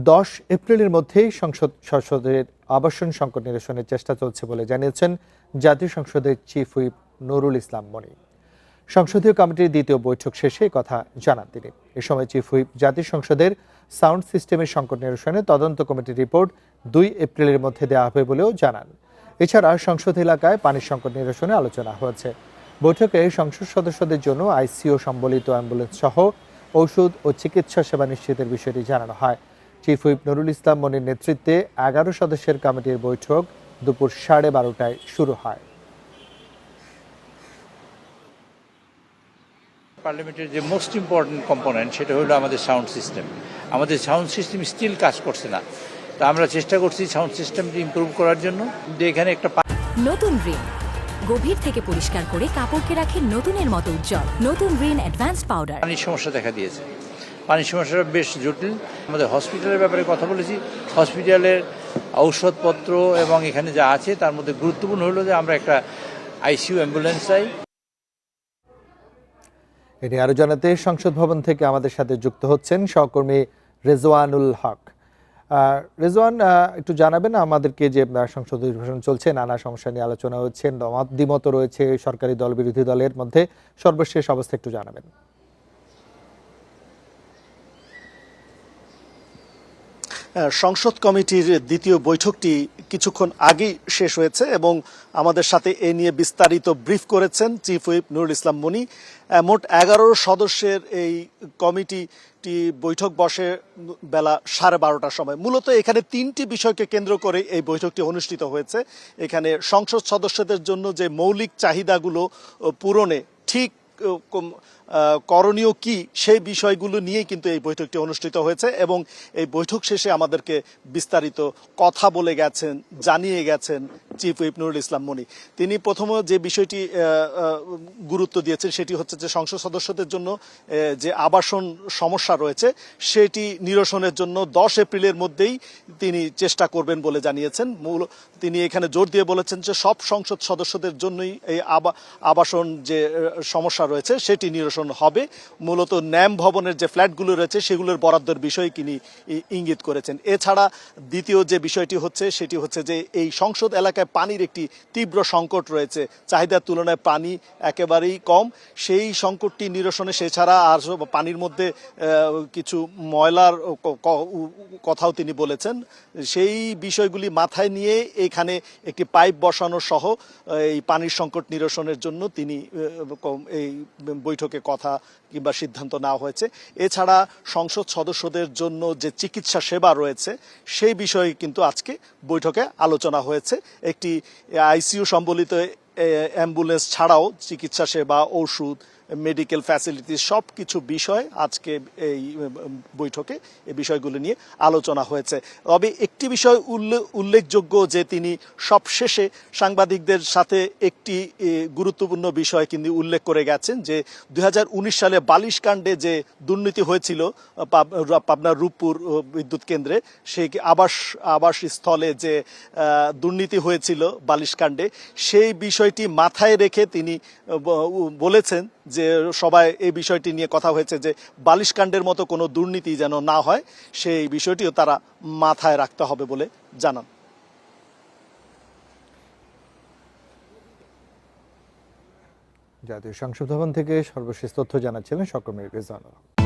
10 এপ্রিলের মধ্যেই সংসদের আবাসন সংকট নিরসনের চেষ্টা চলছে বলে জানিয়েছেন জাতীয় সংসদের চিফ হুইপ নুরুল ইসলাম মনি। সংসদীয় কমিটির দ্বিতীয় বৈঠক শেষে কথা জানান তিনি। এ সময় চিফ হুইপ জাতীয় সংসদের সাউন্ড সিস্টেমের সংকট নিরসনে তদন্ত কমিটির রিপোর্ট 2 এপ্রিলের মধ্যে দেওয়া হবে বলেও জানান। এছাড়া সংসদ এলাকায় পানির সংকট নিরসনে আলোচনা হয়েছে। বৈঠকে সংসদ সদস্যদের জন্য আইসিইউ সম্বলিত অ্যাম্বুলেন্স সহ ঔষধ ও চিকিৎসা সেবা নিশ্চিতের বিষয়টি জানানো হয়। চিফ হুইপ নুরুল ইসলাম মনির নেতৃত্বে 11 সদস্যের কমিটির বৈঠক দুপুর 12:30টায় শুরু হয়। পার্লামেন্টের যে মোস্ট ইম্পর্টেন্ট কম্পোনেন্ট সেটা হলো আমাদের সাউন্ড সিস্টেম। আমাদের সাউন্ড সিস্টেম স্টিল কাজ করছে না, তো আমরা চেষ্টা করছি সাউন্ড সিস্টেমটি ইমপ্রুভ করার জন্য। এখানে একটা নতুন রিন গভীর থেকে পরিষ্কার করে কাপড়কে রাখে নতুনের মতো উজ্জ্বল। নতুন রিন অ্যাডভান্সড পাউডার। পানির সমস্যা দেখা দিয়েছে, পানির সমস্যাটা বেশ জটিল। আমাদের হসপিটালের ব্যাপারে কথা বলেছি, হসপিটালের ঔষধপত্র এবং এখানে যা আছে তার মধ্যে গুরুত্বপূর্ণ হলো যে আমরা একটা আইসিইউ অ্যাম্বুলেন্স চাই। এ নিয়ে আরো জানাতে সংসদ ভবন থেকে আমাদের সাথে যুক্ত হচ্ছেন সহকর্মী রেজওয়ানুল হক। রেজওয়ান, একটু জানাবেন আমাদেরকে যে সংসদ অধিবেশন চলছে, নানা সমস্যা নিয়ে আলোচনা হচ্ছে, দ্বিমত রয়েছে সরকারি দল বিরোধী দলের মধ্যে, সর্বশেষ অবস্থা একটু জানাবেন। সংসদ কমিটির দ্বিতীয় বৈঠকটি কিছুক্ষণ আগেই শেষ হয়েছে এবং আমাদের সাথে এ নিয়ে বিস্তারিত ব্রিফ করেছেন চিফ হুইপ নুরুল ইসলাম মনি। মোট 11 সদস্যের এই কমিটিটি বৈঠক বসে বেলা 12:30টার সময়। মূলত এখানে 3টি বিষয়কে কেন্দ্র করে এই বৈঠকটি অনুষ্ঠিত হয়েছে। এখানে সংসদ সদস্যদের জন্য যে মৌলিক চাহিদাগুলো পূরণে ঠিক করণীয় কি সেই বিষয়গুলো নিয়েই কিন্তু এই বৈঠকটি অনুষ্ঠিত হয়েছে এবং এই বৈঠক শেষে আমাদেরকে বিস্তারিত কথা বলে গেছেন, জানিয়ে গেছেন চিফ হুইপ নুরুল ইসলাম মনি। তিনি প্রথমে যে বিষয়টি গুরুত্ব দিয়েছেন সেটি হচ্ছে যে সংসদ সদস্যদের জন্য যে আবাসন সমস্যা রয়েছে সেটি নিরসনের জন্য 10 এপ্রিলের মধ্যেই তিনি চেষ্টা করবেন বলে জানিয়েছেন। তিনি এখানে জোর দিয়ে বলেছেন যে সব সংসদ সদস্যদের জন্যই এই আবাসন যে সমস্যা রয়েছে সেটি নিরসন হবে। মূলত ন্যাম ভবনের যে ফ্ল্যাটগুলো রয়েছে সেগুলোর বরাদ্দের বিষয়ে তিনি ইঙ্গিত করেছেন। এছাড়া দ্বিতীয় যে বিষয়টি হচ্ছে সেটি হচ্ছে যে এই সংসদ এলাকায় পানির একটি তীব্র সংকট রয়েছে, চাহিদার তুলনায় পানি একেবারেই কম। সেই সংকটটি নিরসনে সেছাড়া আর পানির মধ্যে কিছু ময়লার কথাও তিনি বলেছেন। সেই বিষয়গুলি মাথায় নিয়ে এখানে একটি পাইপ বসানো সহ এই পানির সংকট নিরসনের জন্য তিনি এই বৈঠকে কথা কিংবা সিদ্ধান্ত নেওয়া হয়েছে। এছাড়া সংসদ সদস্যদের জন্য যে চিকিৎসা সেবা রয়েছে সেই বিষয়ে কিন্তু আজকে বৈঠকে আলোচনা হয়েছে। একটি আইসিইউ সম্বলিত অ্যাম্বুলেন্স ছাড়াও চিকিৎসা সেবা, ঔষধ, মেডিকেল ফ্যাসিলিটি সব কিছু বিষয় আজকে এই বৈঠকে এই বিষয়গুলো নিয়ে আলোচনা হয়েছে। তবে একটি বিষয় উল্লেখযোগ্য যে তিনি সবশেষে সাংবাদিকদের সাথে একটি গুরুত্বপূর্ণ বিষয় কিন্তু উল্লেখ করে গেছেন যে 2019 সালে বালিশকাণ্ডে যে দুর্নীতি হয়েছিল পাবনার রূপপুর বিদ্যুৎ কেন্দ্রে, সেই আবাস স্থলে যে দুর্নীতি হয়েছিল বালিশকাণ্ডে, সেই বিষয়টি মাথায় রেখে তিনি বলেছেন যে সবাই এই বিষয়টি নিয়ে কথা হয়েছে যে বালিশকাণ্ডের মতো কোনো দুর্নীতি যেন না হয়, সেই বিষয়টিও তারা মাথায় রাখতে হবে বলে জানান। জাতীয় সংসদ ভবন থেকে সর্বশেষ তথ্য জানাচ্ছিলেন সহকর্মী রেজওয়ানুল হক।